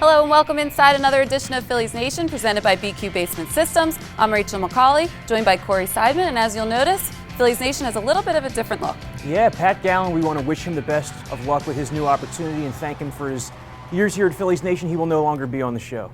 Hello and welcome inside another edition of Phillies Nation presented by BQ Basement Systems. I'm Rachel McCauley, joined by Corey Seidman, and as you'll notice, Phillies Nation has a little bit of a different look. Yeah, Pat Gallen, we want to wish him the best of luck with his new opportunity and thank him for his years here at Phillies Nation. He will no longer be on the show.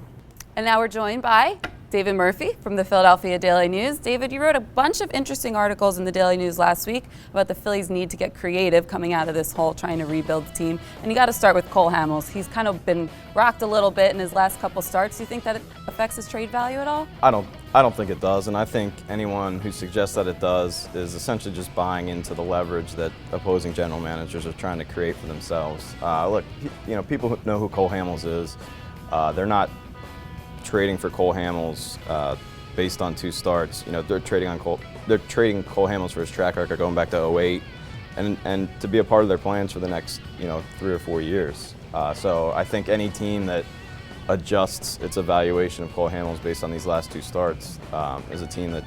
And now we're joined by David Murphy from the Philadelphia Daily News. David, you wrote a bunch of interesting articles in the Daily News last week about the Phillies' need to get creative coming out of this hole, trying to rebuild the team. And you got to start with Cole Hamels. He's kind of been rocked a little bit in his last couple starts. Do you think that it affects his trade value at all? I don't think it does, and I think anyone who suggests that it does is essentially just buying into the leverage that opposing general managers are trying to create for themselves. Look, people who know who Cole Hamels is. They're not trading for Cole Hamels based on 2 starts. They're trading Cole Hamels for his track record going back to 2008, and to be a part of their plans for the next 3 or 4 years. So I think any team that adjusts its evaluation of Cole Hamels based on these last 2 starts is a team that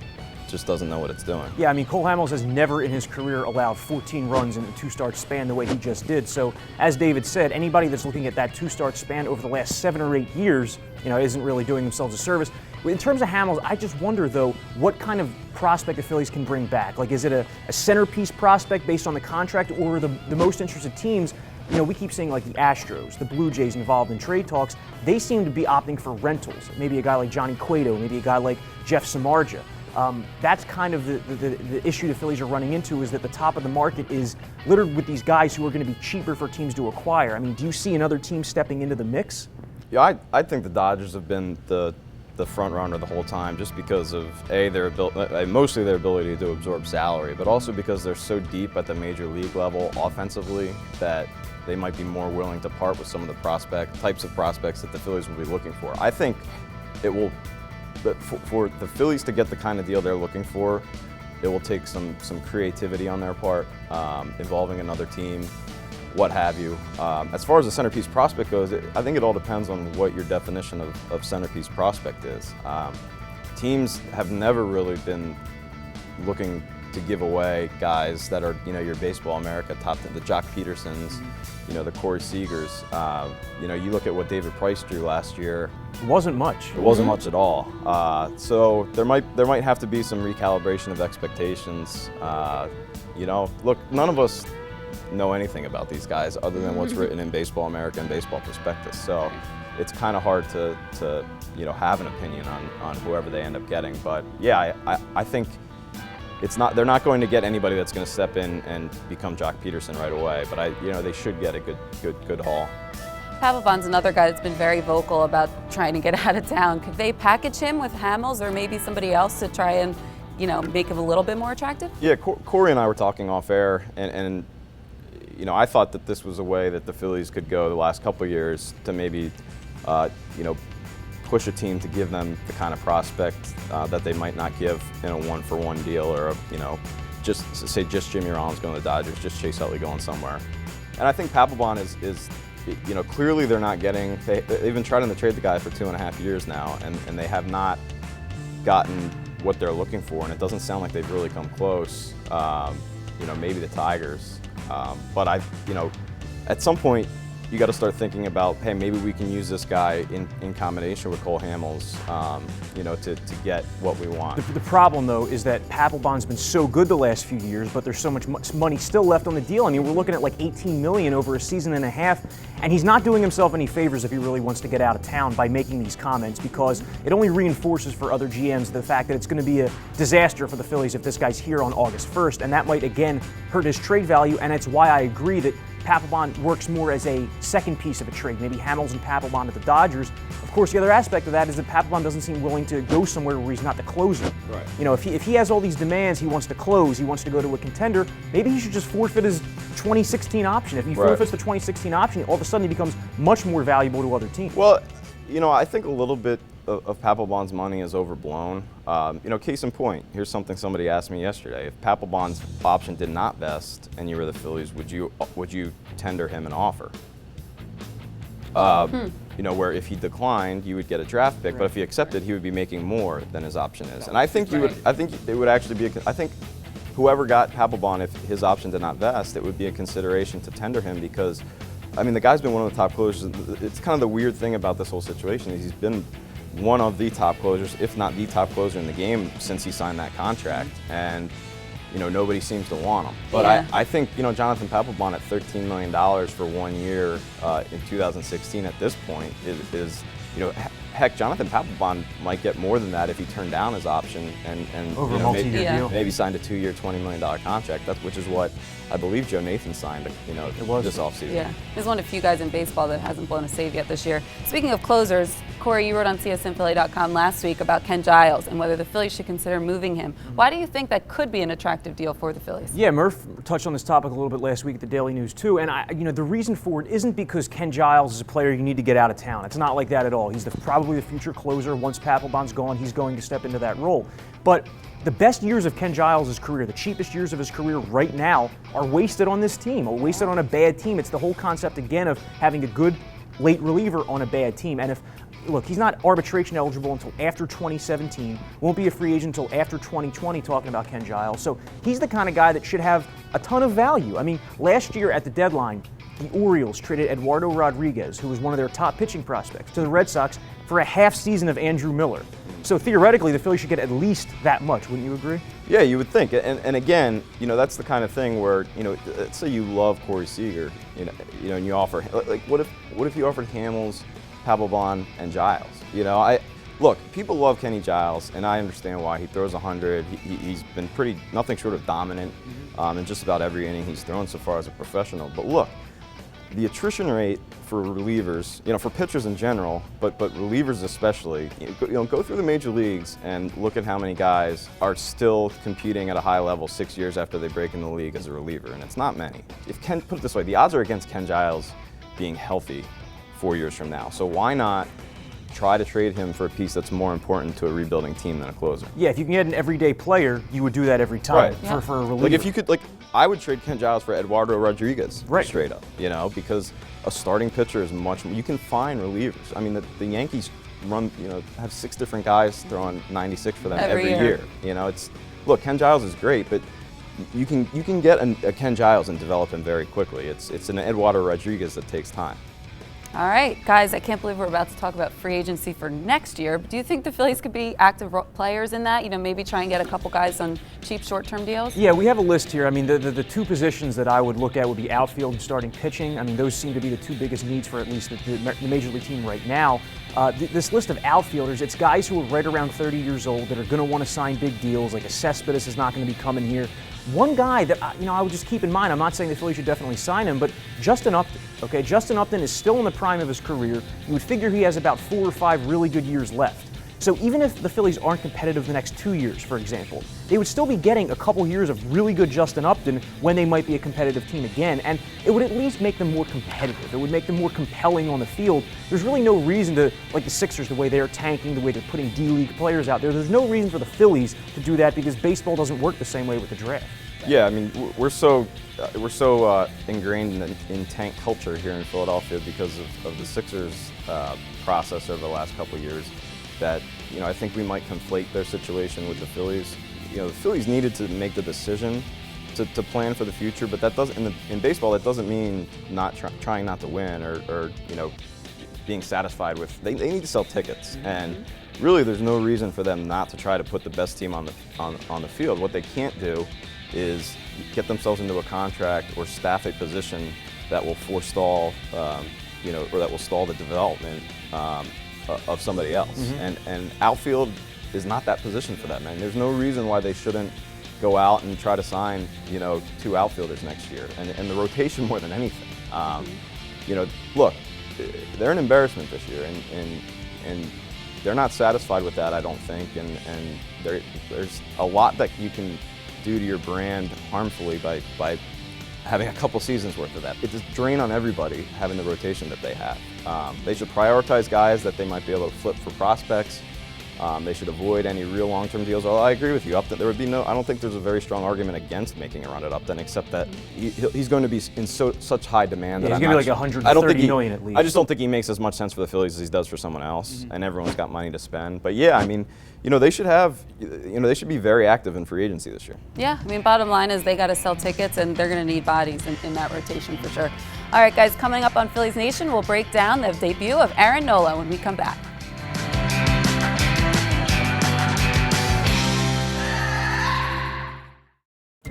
just doesn't know what it's doing. Yeah, I mean, Cole Hamels has never in his career allowed 14 runs in a 2-start span the way he just did. So, as David said, anybody that's looking at that 2-start span over the last 7 or 8 years, isn't really doing themselves a service. In terms of Hamels, I just wonder, though, what kind of prospect the Phillies can bring back. Like, is it a centerpiece prospect based on the contract, or the most interested teams? We keep seeing like the Astros, the Blue Jays involved in trade talks. They seem to be opting for rentals. Maybe a guy like Johnny Cueto, maybe a guy like Jeff Samardzija. That's kind of the issue the Phillies are running into, is that the top of the market is littered with these guys who are going to be cheaper for teams to acquire. I mean, do you see another team stepping into the mix? Yeah, I think the Dodgers have been the front runner the whole time, just because of mostly their ability to absorb salary, but also because they're so deep at the major league level offensively that they might be more willing to part with some of the types of prospects that the Phillies will be looking for. I think it will. But for the Phillies to get the kind of deal they're looking for, it will take some creativity on their part, involving another team, what have you. As far as the centerpiece prospect goes, I think it all depends on what your definition of centerpiece prospect is. Teams have never really been looking to give away guys that are, your Baseball America top, the Jock Petersons, the Corey Seagers. You look at what David Price drew last year. It wasn't much. It wasn't much at all. So there might have to be some recalibration of expectations. Look, none of us know anything about these guys other than what's written in Baseball America and Baseball Prospectus. So it's kind of hard to have an opinion on whoever they end up getting. But yeah, I think they're not going to get anybody that's going to step in and become Jock Peterson right away. But they should get a good haul. Papelbon's another guy that's been very vocal about trying to get out of town. Could they package him with Hamels or maybe somebody else to try and, make him a little bit more attractive? Yeah, Corey and I were talking off air, and I thought that this was a way that the Phillies could go the last couple of years to maybe, push a team to give them the kind of prospect that they might not give in a 1-for-1 deal, or just Jimmy Rollins going to the Dodgers, just Chase Utley going somewhere. And I think Papelbon is clearly they're not getting. They've been trying to trade the guy for 2.5 years now, and they have not gotten what they're looking for, and it doesn't sound like they've really come close. Maybe the Tigers, but at some point you got to start thinking about, hey, maybe we can use this guy in combination with Cole Hamels, to get what we want. The problem, though, is that Papelbon's been so good the last few years, but there's so much money still left on the deal. I mean, we're looking at like $18 million over a season and a half, and he's not doing himself any favors if he really wants to get out of town by making these comments, because it only reinforces for other GMs the fact that it's going to be a disaster for the Phillies if this guy's here on August 1st, and that might, again, hurt his trade value, and it's why I agree that Papelbon works more as a second piece of a trade, maybe Hamels and Papelbon at the Dodgers. Of course, the other aspect of that is that Papelbon doesn't seem willing to go somewhere where he's not the closer. Right. If he has all these demands, he wants to close, he wants to go to a contender, maybe he should just forfeit his 2016 option. If he forfeits the 2016 option, all of a sudden he becomes much more valuable to other teams. Well, I think a little bit of Papelbon's money is overblown. Case in point, here's something somebody asked me yesterday. If Papelbon's option did not vest and you were the Phillies, would you tender him an offer? Where if he declined, you would get a draft pick, but if he accepted, he would be making more than his option is. And I think I think it would actually be. I think whoever got Papelbon, if his option did not vest, it would be a consideration to tender him, because I mean, the guy's been one of the top closers. It's kind of the weird thing about this whole situation is he's been one of the top closers, if not the top closer in the game since he signed that contract. And nobody seems to want him. But Yeah. I think, Jonathan Papelbon at $13 million for 1 year in 2016 at this point is heck, Jonathan Papelbon might get more than that if he turned down his option and Over a multi-year deal. maybe signed a 2-year, $20 million contract, which is what I believe Joe Nathan signed this offseason. Yeah, he's one of the few guys in baseball that hasn't blown a save yet this year. Speaking of closers, Corey, you wrote on CSNPhilly.com last week about Ken Giles and whether the Phillies should consider moving him. Why do you think that could be an attractive deal for the Phillies? Yeah, Murph touched on this topic a little bit last week at the Daily News too, and the reason for it isn't because Ken Giles is a player you need to get out of town. It's not like that at all. He's probably the future closer. Once Papelbon's gone, he's going to step into that role. But the best years of Ken Giles' career, the cheapest years of his career right now, are wasted on this team, or wasted on a bad team. It's the whole concept, again, of having a good late reliever on a bad team. And look, he's not arbitration eligible until after 2017, won't be a free agent until after 2020, talking about Ken Giles. So he's the kind of guy that should have a ton of value. I mean, last year at the deadline, the Orioles traded Eduardo Rodriguez, who was one of their top pitching prospects, to the Red Sox for a half season of Andrew Miller. So theoretically, the Phillies should get at least that much, wouldn't you agree? Yeah, you would think. And again, that's the kind of thing where, let's say you love Corey Seager, and you offer, like, what if you offered Hamels, Papelbon, and Giles? Look, people love Kenny Giles, and I understand why. He throws 100. He's been nothing short of dominant in just about every inning he's thrown so far as a professional. But look, the attrition rate for relievers, for pitchers in general, but relievers especially, go through the major leagues and look at how many guys are still competing at a high level 6 years after they break in the league as a reliever, and it's not many. Put it this way, the odds are against Ken Giles being healthy 4 years from now. So why not try to trade him for a piece that's more important to a rebuilding team than a closer? Yeah, if you can get an everyday player, you would do that every time for a reliever. Like if you could, I would trade Ken Giles for Eduardo Rodriguez, right, straight up, because a starting pitcher is much more. You can find relievers. I mean, the Yankees have 6 different guys throwing 96 for them every year. Look, Ken Giles is great, but you can get a Ken Giles and develop him very quickly. It's an Eduardo Rodriguez that takes time. All right, guys, I can't believe we're about to talk about free agency for next year, but do you think the Phillies could be active players in that? Maybe try and get a couple guys on cheap short-term deals? Yeah, we have a list here. I mean, the two positions that I would look at would be outfield and starting pitching. I mean, those seem to be the two biggest needs for at least the Major League team right now. This list of outfielders, it's guys who are right around 30 years old that are going to want to sign big deals, like a Cespedes is not going to be coming here. One guy that I would just keep in mind, I'm not saying the Phillies should definitely sign him, but Justin Upton. Okay, Justin Upton is still in the prime of his career. You would figure he has about 4 or 5 really good years left. So even if the Phillies aren't competitive the next 2 years, for example, they would still be getting a couple years of really good Justin Upton when they might be a competitive team again, and it would at least make them more competitive. It would make them more compelling on the field. There's really no reason to, like the Sixers, the way they're tanking, the way they're putting D-League players out there's no reason for the Phillies to do that because baseball doesn't work the same way with the draft. Yeah, I mean, we're so ingrained in tank culture here in Philadelphia because of the Sixers process over the last couple of years that, I think we might conflate their situation with the Phillies. The Phillies needed to make the decision to plan for the future, but that doesn't, in baseball, that doesn't mean not trying not to win or being satisfied with, they need to sell tickets. And really, there's no reason for them not to try to put the best team on the field. What they can't do is get themselves into a contract or staff a position that will forestall, or that will stall the development of somebody else. And outfield is not that position for them, man. There's no reason why they shouldn't go out and try to sign, 2 outfielders next year, and the rotation more than anything. Look, they're an embarrassment this year, and they're not satisfied with that, I don't think, and there's a lot that you can do to your brand harmfully by having a couple seasons worth of that. It's a drain on everybody having the rotation that they have. They should prioritize guys that they might be able to flip for prospects. They should avoid any real long-term deals. Although I agree with you, Upton, I don't think there's a very strong argument against making a run at Upton, except that he's going to be in such high demand that he's going to be like 130 million at least. I just don't think he makes as much sense for the Phillies as he does for someone else, and everyone's got money to spend. But yeah, I mean, they should be very active in free agency this year. Yeah, I mean, bottom line is they got to sell tickets, and they're going to need bodies in that rotation for sure. All right, guys, coming up on Phillies Nation, we'll break down the debut of Aaron Nola when we come back.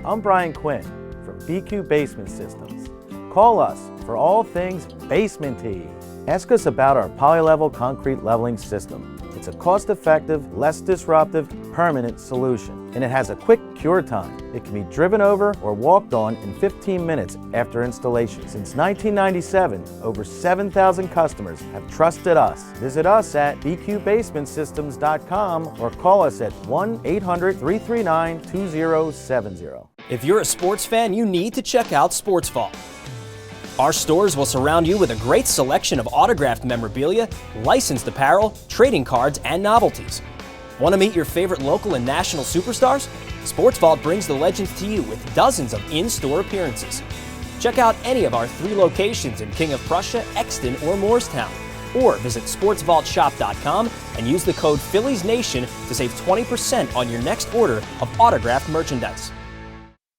I'm Brian Quinn from BQ Basement Systems. Call us for all things basement-y. Ask us about our poly-level concrete leveling system. It's a cost-effective, less disruptive, permanent solution, and it has a quick cure time. It can be driven over or walked on in 15 minutes after installation. Since 1997, over 7,000 customers have trusted us. Visit us at bqbasementsystems.com or call us at 1-800-339-2070. If you're a sports fan, you need to check out Sports Vault. Our stores will surround you with a great selection of autographed memorabilia, licensed apparel, trading cards, and novelties. Want to meet your favorite local and national superstars? Sports Vault brings the legends to you with dozens of in-store appearances. Check out any of our 3 locations in King of Prussia, Exton, or Moorestown. Or visit sportsvaultshop.com and use the code PhilliesNation to save 20% on your next order of autographed merchandise.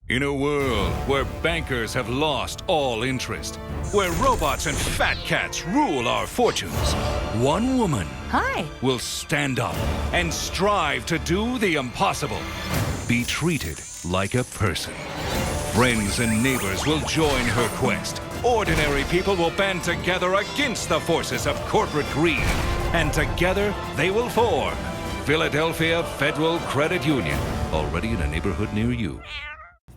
In a world where bankers have lost all interest, where robots and fat cats rule our fortunes, one woman will stand up and strive to do the impossible. Be treated like a person. Friends and neighbors will join her quest. Ordinary people will band together against the forces of corporate greed. And together they will form Philadelphia Federal Credit Union, already in a neighborhood near you.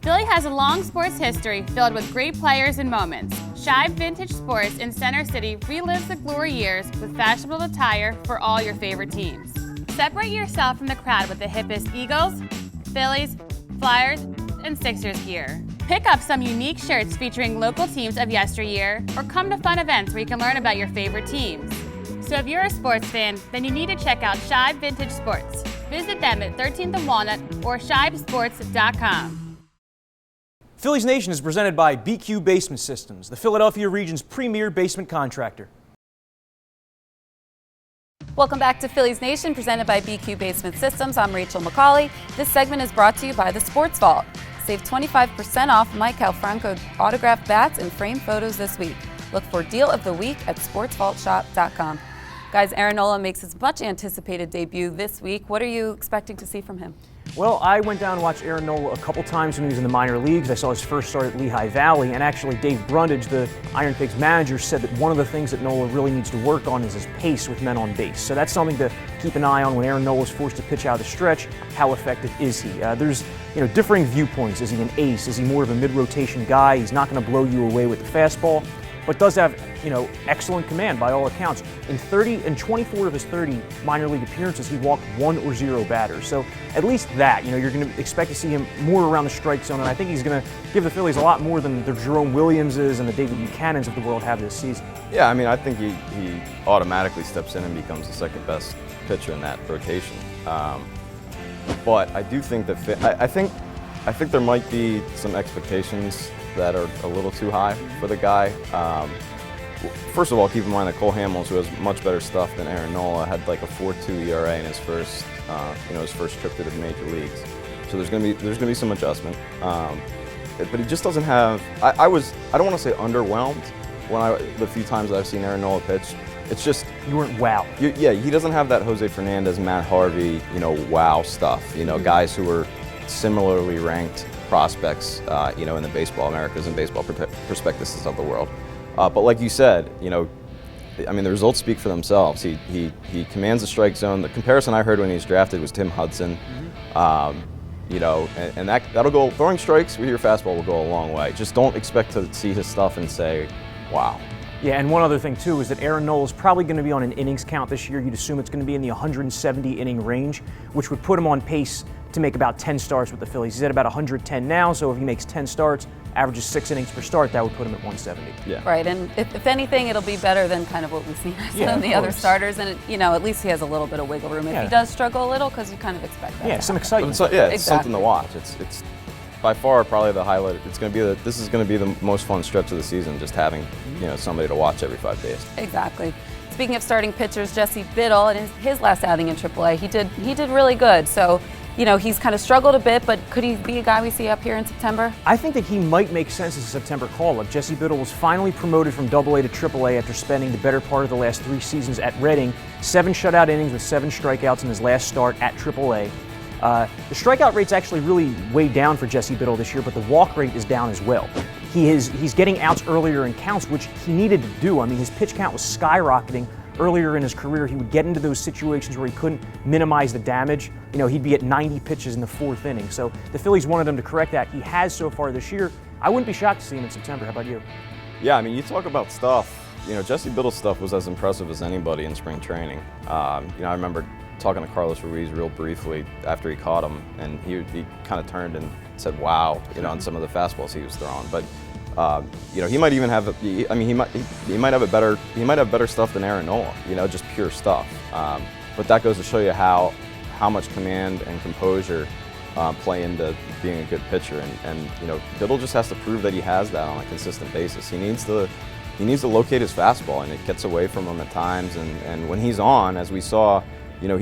Philly has a long sports history filled with great players and moments. Shibe Vintage Sports in Center City relives the glory years with fashionable attire for all your favorite teams. Separate yourself from the crowd with the hippest Eagles, Phillies, Flyers, and Sixers gear. Pick up some unique shirts featuring local teams of yesteryear, or come to fun events where you can learn about your favorite teams. So if you're a sports fan, then you need to check out Shibe Vintage Sports. Visit them at 13th and Walnut or shibesports.com. Phillies Nation is presented by BQ Basement Systems, the Philadelphia region's premier basement contractor. Welcome back to Phillies Nation, presented by BQ Basement Systems. I'm Rachel McCauley. This segment is brought to you by the Sports Vault. Save 25% off Mike Calfranco autographed bats and framed photos this week. Look for Deal of the Week at sportsvaultshop.com. Guys, Aaron Nola makes his much anticipated debut this week. What are you expecting to see from him? Well, I went down and watched Aaron Nola a couple times when he was in the minor leagues. I saw his first start at Lehigh Valley, and actually Dave Brundage, the Iron Pigs manager, said that one of the things that Nola really needs to work on is his pace with men on base. So that's something to keep an eye on when Aaron Nola is forced to pitch out of the stretch. How effective is he? There's differing viewpoints. Is he an ace? Is he more of a mid-rotation guy? He's not going to blow you away with the fastball, but does have excellent command by all accounts. In 24 of his 30 minor league appearances, he walked 1 or 0 batters. So at least that, you're going to expect to see him more around the strike zone, and I think he's going to give the Phillies a lot more than the Jerome Williamses and the David Buchanans of the world have this season. Yeah, I think he automatically steps in and becomes the second best pitcher in that rotation. But I do think that I think there might be some expectations that are a little too high for the guy. First of all, keep in mind that Cole Hamels, who has much better stuff than Aaron Nola, had like a 4.2 ERA in his first trip to the major leagues. So there's going to be some adjustment. But he just doesn't have. I don't want to say underwhelmed the few times that I've seen Aaron Nola pitch. It's just you weren't wow. Yeah, he doesn't have that Jose Fernandez, Matt Harvey, wow stuff. Guys who are similarly ranked prospects, in the Baseball Americas and Baseball Prospectuses of the world. But like you said, the results speak for themselves. He commands the strike zone. The comparison I heard when he was drafted was Tim Hudson. And that'll go. Throwing strikes with your fastball will go a long way. Just don't expect to see his stuff and say, wow. Yeah, and one other thing too is that Aaron Nola is probably going to be on an innings count this year. You'd assume it's going to be in the 170 inning range, which would put him on pace to make about 10 starts with the Phillies. He's at about 110 now, so if he makes 10 starts, averages 6 innings per start, that would put him at 170. Yeah. Right, and if anything, it'll be beher than kind of what we've seen some of the other starters, and at least he has a little bit of wiggle room. If he does struggle a little, because you kind of expect that. Yeah, some excitement. It's something to watch. It's by far probably the highlight. This is going to be the most fun stretch of the season, just having somebody to watch every 5 days. Exactly. Speaking of starting pitchers, Jesse Biddle, in his last outing in AAA, he did really good. So he's kind of struggled a bit, but could he be a guy we see up here in September? I think that he might make sense as a September call-up. Jesse Biddle was finally promoted from AA to AAA after spending the better part of the last 3 seasons at Reading. 7 shutout innings with 7 strikeouts in his last start at AAA. The strikeout rate's actually really way down for Jesse Biddle this year, but the walk rate is down as well. He's getting outs earlier in counts, which he needed to do. I mean, his pitch count was skyrocketing earlier in his career. He would get into those situations where he couldn't minimize the damage. He'd be at 90 pitches in the 4th inning. So the Phillies wanted him to correct that. He has so far this year. I wouldn't be shocked to see him in September. How about you? Yeah, I mean, you talk about stuff. Jesse Biddle's stuff was as impressive as anybody in spring training. I remember talking to Carlos Ruiz real briefly after he caught him, and he kind of turned and said, "Wow," on some of the fastballs he was throwing. But he might even have. He might have better stuff than Aaron Nola. Just pure stuff. But that goes to show you how much command and composure play into being a good pitcher. And Biddle just has to prove that he has that on a consistent basis. He needs to locate his fastball, and it gets away from him at times. And when he's on, as we saw, he was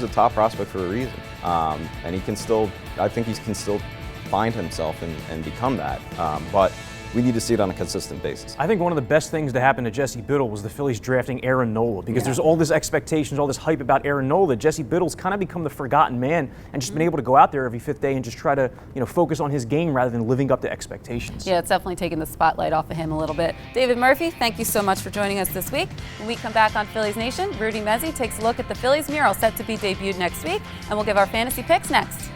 a top prospect for a reason. And I think he can still find himself and become that. But we need to see it on a consistent basis. I think one of the best things to happen to Jesse Biddle was the Phillies drafting Aaron Nola, because there's all this expectations, all this hype about Aaron Nola. Jesse Biddle's kind of become the forgotten man and just been able to go out there every 5th day and just try to focus on his game rather than living up to expectations. Yeah, it's definitely taken the spotlight off of him a little bit. David Murphy, thank you so much for joining us this week. When we come back on Phillies Nation, Rudy Mezzi takes a look at the Phillies mural set to be debuted next week, and we'll give our fantasy picks next.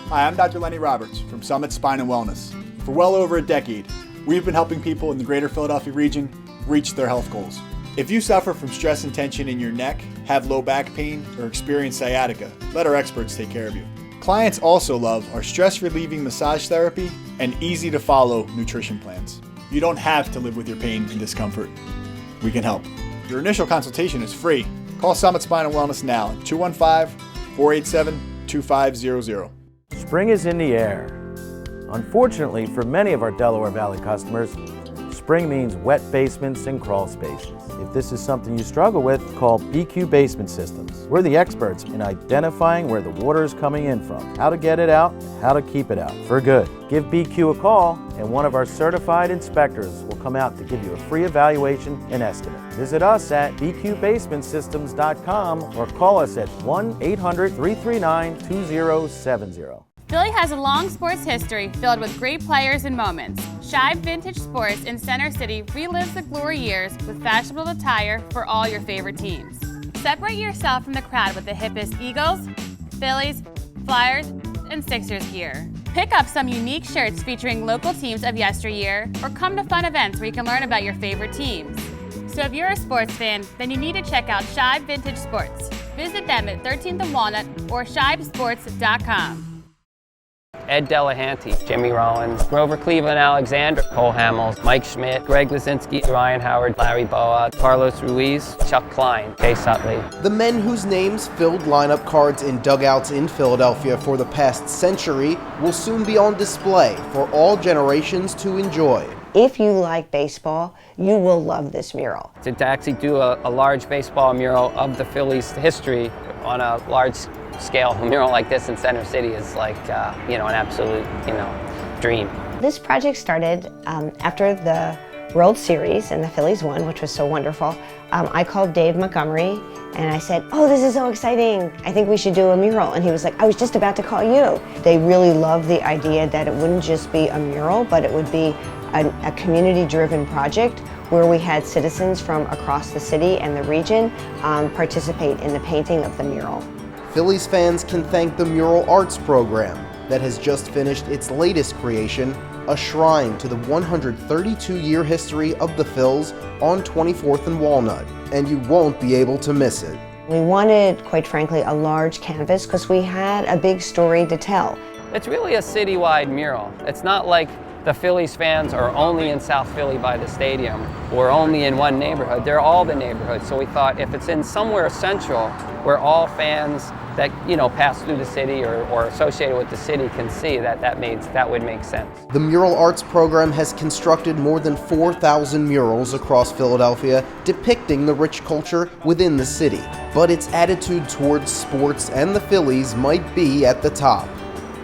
Hi, I'm Dr. Lenny Roberts from Summit Spine and Wellness. For well over a decade, we've been helping people in the greater Philadelphia region reach their health goals. If you suffer from stress and tension in your neck, have low back pain, or experience sciatica, let our experts take care of you. Clients also love our stress-relieving massage therapy and easy-to-follow nutrition plans. You don't have to live with your pain and discomfort. We can help. Your initial consultation is free. Call Summit Spine and Wellness now at 215-487-2500. Spring is in the air. Unfortunately, for many of our Delaware Valley customers, spring means wet basements and crawl spaces. If this is something you struggle with, call BQ Basement Systems. We're the experts in identifying where the water is coming in from, how to get it out, and how to keep it out for good. Give BQ a call, and one of our certified inspectors will come out to give you a free evaluation and estimate. Visit us at bqbasementsystems.com or call us at 1-800-339-2070. Philly has a long sports history filled with great players and moments. Shibe Vintage Sports in Center City relives the glory years with fashionable attire for all your favorite teams. Separate yourself from the crowd with the hippest Eagles, Phillies, Flyers, and Sixers gear. Pick up some unique shirts featuring local teams of yesteryear, or come to fun events where you can learn about your favorite teams. So if you're a sports fan, then you need to check out Shibe Vintage Sports. Visit them at 13th and Walnut or shibesports.com. Ed Delahanty, Jimmy Rollins, Grover Cleveland Alexander, Cole Hamels, Mike Schmidt, Greg Lazinski, Ryan Howard, Larry Boa, Carlos Ruiz, Chuck Klein, Chase Utley. The men whose names filled lineup cards in dugouts in Philadelphia for the past century will soon be on display for all generations to enjoy. If you like baseball, you will love this mural. To actually do a large baseball mural of the Phillies' history on a large scale mural like this in Center City is like, an absolute, dream. This project started after the World Series and the Phillies won, which was so wonderful. I called Dave Montgomery and I said, "Oh, this is so exciting. I think we should do a mural." And he was like, "I was just about to call you." They really loved the idea that it wouldn't just be a mural, but it would be a community-driven project where we had citizens from across the city and the region participate in the painting of the mural. Phillies fans can thank the Mural Arts program that has just finished its latest creation, a shrine to the 132-year history of the Phils on 24th and Walnut, and you won't be able to miss it. We wanted, quite frankly, a large canvas because we had a big story to tell. It's really a citywide mural. It's not like the Phillies fans are only in South Philly by the stadium or only in one neighborhood. They're all the neighborhoods. So we thought if it's in somewhere central where all fans that pass through the city or associated with the city can see, that would make sense. The Mural Arts program has constructed more than 4,000 murals across Philadelphia depicting the rich culture within the city. But its attitude towards sports and the Phillies might be at the top.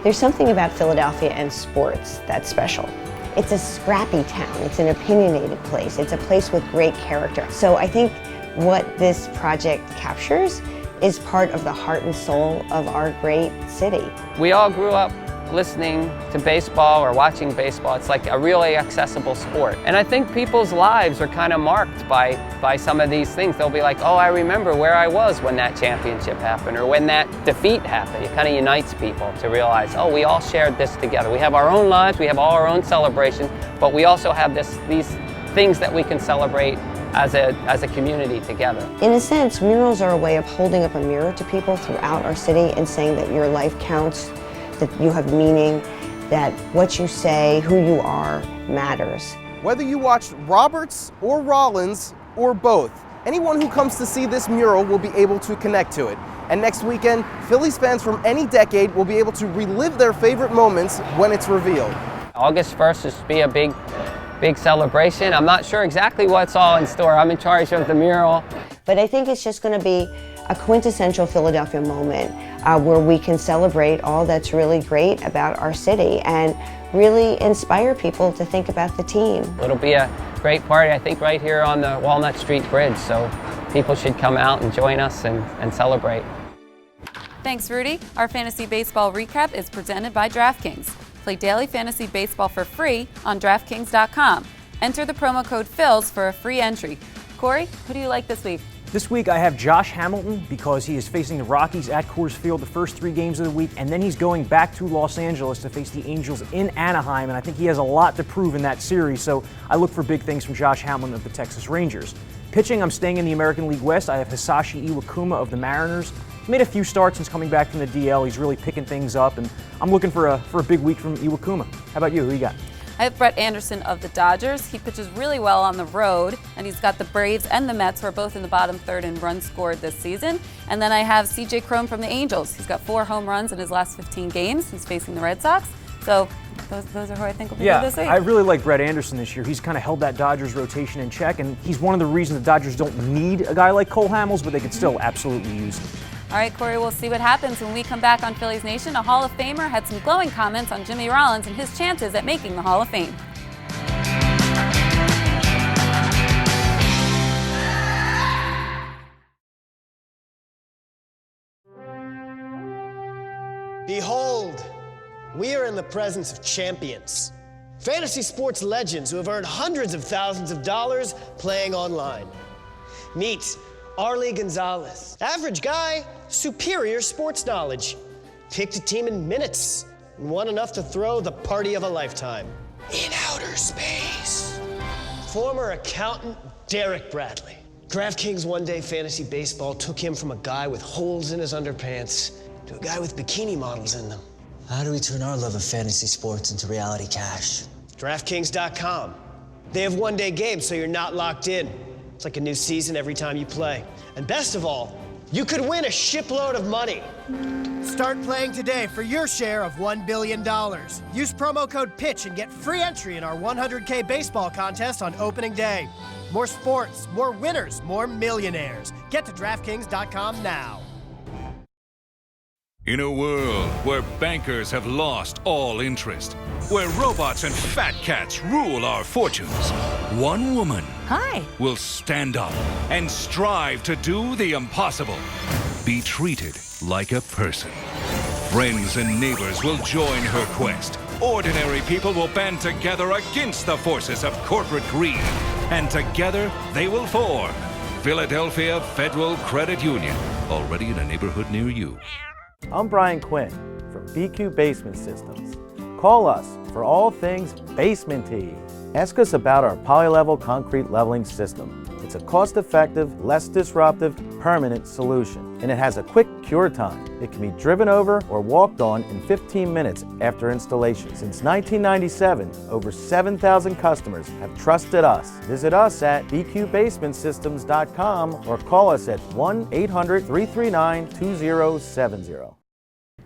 There's something about Philadelphia and sports that's special. It's a scrappy town, it's an opinionated place, it's a place with great character. So I think what this project captures is part of the heart and soul of our great city. We all grew up listening to baseball or watching baseball. It's like a really accessible sport. And I think people's lives are kind of marked by some of these things. They'll be like, oh, I remember where I was when that championship happened or when that defeat happened. It kind of unites people to realize, oh, we all shared this together. We have our own lives, we have all our own celebrations, but we also have these things that we can celebrate as a community together. In a sense, murals are a way of holding up a mirror to people throughout our city and saying that your life counts, that you have meaning, that what you say, who you are, matters. Whether you watched Roberts or Rollins or both, anyone who comes to see this mural will be able to connect to it. And next weekend, Phillies fans from any decade will be able to relive their favorite moments when it's revealed. August 1st is to be a big celebration. I'm not sure exactly what's all in store. I'm in charge of the mural. But I think it's just going to be a quintessential Philadelphia moment where we can celebrate all that's really great about our city and really inspire people to think about the team. It'll be a great party, I think, right here on the Walnut Street Bridge, so people should come out and join us and celebrate. Thanks, Rudy. Our fantasy baseball recap is presented by DraftKings. Play daily fantasy baseball for free on DraftKings.com. Enter the promo code PHILS for a free entry. Corey, who do you like this week? This week I have Josh Hamilton because he is facing the Rockies at Coors Field the first 3 games of the week, and then he's going back to Los Angeles to face the Angels in Anaheim, and I think he has a lot to prove in that series, so I look for big things from Josh Hamilton of the Texas Rangers. Pitching, I'm staying in the American League West. I have Hisashi Iwakuma of the Mariners. He made a few starts since coming back from the DL. He's really picking things up, and I'm looking for a big week from Iwakuma. How about you? Who you got? I have Brett Anderson of the Dodgers. He pitches really well on the road, and he's got the Braves and the Mets, who are both in the bottom third in runs scored this season. And then I have CJ Cron from the Angels. He's got 4 home runs in his last 15 games. He's facing the Red Sox. So those are who I think will be good this week. I really like Brett Anderson this year. He's kind of held that Dodgers rotation in check, and he's one of the reasons the Dodgers don't need a guy like Cole Hamels, but they could still absolutely use him. All right, Corey, we'll see what happens when we come back on Phillies Nation. A Hall of Famer had some glowing comments on Jimmy Rollins and his chances at making the Hall of Fame. Behold, we are in the presence of champions. Fantasy sports legends who have earned hundreds of thousands of dollars playing online. Meet Arlie Gonzalez. Average guy, superior sports knowledge. Picked a team in minutes and won enough to throw the party of a lifetime. In outer space. Former accountant Derek Bradley. DraftKings one-day fantasy baseball took him from a guy with holes in his underpants to a guy with bikini models in them. How do we turn our love of fantasy sports into reality cash? DraftKings.com. They have one-day games, so you're not locked in. It's like a new season every time you play. And best of all, you could win a shipload of money. Start playing today for your share of $1 billion. Use promo code PITCH and get free entry in our 100K baseball contest on opening day. More sports, more winners, more millionaires. Get to DraftKings.com now. In a world where bankers have lost all interest, where robots and fat cats rule our fortunes, one woman will stand up and strive to do the impossible. Be treated like a person. Friends and neighbors will join her quest. Ordinary people will band together against the forces of corporate greed. And together they will form Philadelphia Federal Credit Union, already in a neighborhood near you. I'm Brian Quinn from BQ Basement Systems. Call us for all things basement-y. Ask us about our poly-level concrete leveling system. It's a cost-effective, less disruptive, permanent solution, and it has a quick cure time. It can be driven over or walked on in 15 minutes after installation. Since 1997, over 7,000 customers have trusted us. Visit us at bqbasementsystems.com or call us at 1-800-339-2070.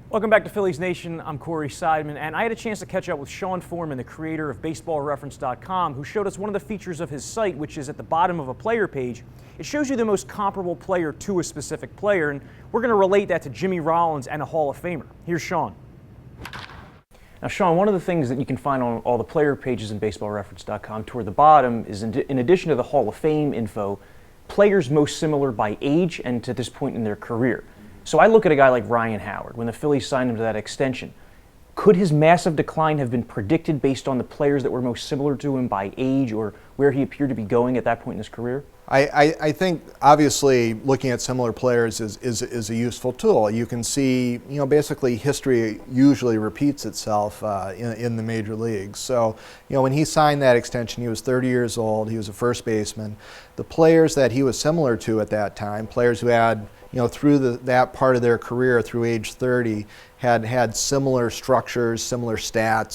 Welcome back to Phillies Nation. I'm Corey Seidman, and I had a chance to catch up with Sean Foreman, the creator of BaseballReference.com, who showed us one of the features of his site, which is at the bottom of a player page. It shows you the most comparable player to a specific player, and we're going to relate that to Jimmy Rollins and a Hall of Famer. Here's Sean. Now, Sean, one of the things that you can find on all the player pages in BaseballReference.com toward the bottom is, in addition to the Hall of Fame info, players most similar by age and to this point in their career. So I look at a guy like Ryan Howard, when the Phillies signed him to that extension. Could his massive decline have been predicted based on the players that were most similar to him by age or where he appeared to be going at that point in his career? I think obviously looking at similar players is a useful tool. You can see, basically history usually repeats itself in the major leagues. So, when he signed that extension, he was 30 years old. He was a first baseman. The players that he was similar to at that time, players who had, through that part of their career through age 30, had similar structures, similar stats,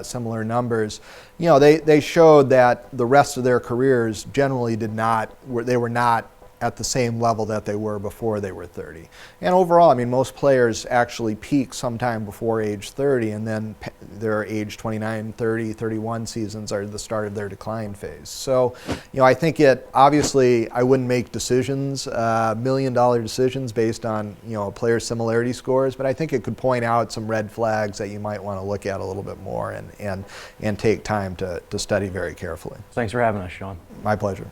similar numbers. They showed that the rest of their careers generally they were not at the same level that they were before they were 30. And overall, most players actually peak sometime before age 30, and then their age 29, 30, 31 seasons are the start of their decline phase. So, I think I wouldn't make decisions, $1 million decisions based on, a player's similarity scores, but I think it could point out some red flags that you might want to look at a little bit more and take time to study very carefully. Thanks for having us, Sean. My pleasure.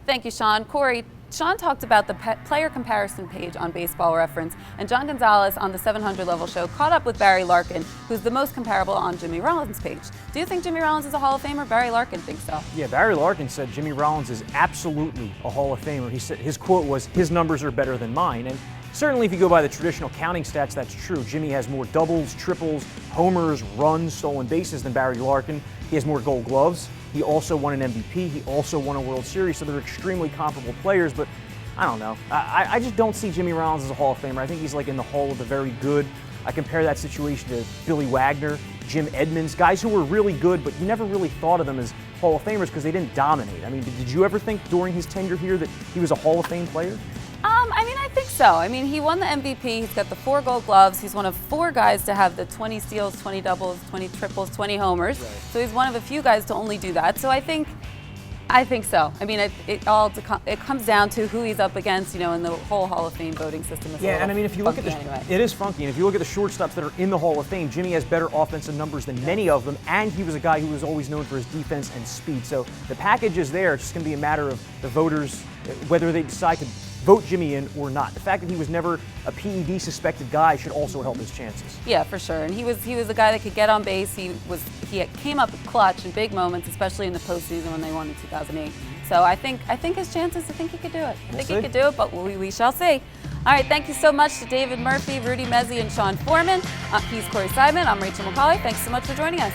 Thank you, Sean. Corey, Sean talked about the player comparison page on Baseball Reference, and John Gonzalez on the 700 Level Show caught up with Barry Larkin, who's the most comparable on Jimmy Rollins' page. Do you think Jimmy Rollins is a Hall of Famer? Barry Larkin thinks so. Yeah, Barry Larkin said Jimmy Rollins is absolutely a Hall of Famer. He said his quote was, "His numbers are better than mine." And certainly if you go by the traditional counting stats, that's true. Jimmy has more doubles, triples, homers, runs, stolen bases than Barry Larkin. He has more Gold Gloves. He also won an MVP. He also won a World Series, so they're extremely comparable players, but I don't know. I just don't see Jimmy Rollins as a Hall of Famer. I think he's like in the Hall of the Very Good. I compare that situation to Billy Wagner, Jim Edmonds, guys who were really good, but you never really thought of them as Hall of Famers because they didn't dominate. Did you ever think during his tenure here that he was a Hall of Fame player? I think so. He won the MVP. He's got the 4 Gold Gloves. He's one of 4 guys to have the 20 steals, 20 doubles, 20 triples, 20 homers. Right. So he's one of a few guys to only do that. So I think so. It comes down to who he's up against, in the whole Hall of Fame voting system. If you look at it is funky. And if you look at the shortstops that are in the Hall of Fame, Jimmy has better offensive numbers than many of them, and he was a guy who was always known for his defense and speed. So the package is there. It's just going to be a matter of the voters whether they decide to vote Jimmy in or not. The fact that he was never a PED suspected guy should also help his chances. Yeah, for sure. And he was a guy that could get on base. He came up clutch in big moments, especially in the postseason when they won in 2008. So I think his chances. I think he could do it. I think he could do it, but we shall see. All right, thank you so much to David Murphy, Rudy Mezzi, and Sean Foreman. He's Corey Seidman. I'm Rachel McCauley. Thanks so much for joining us.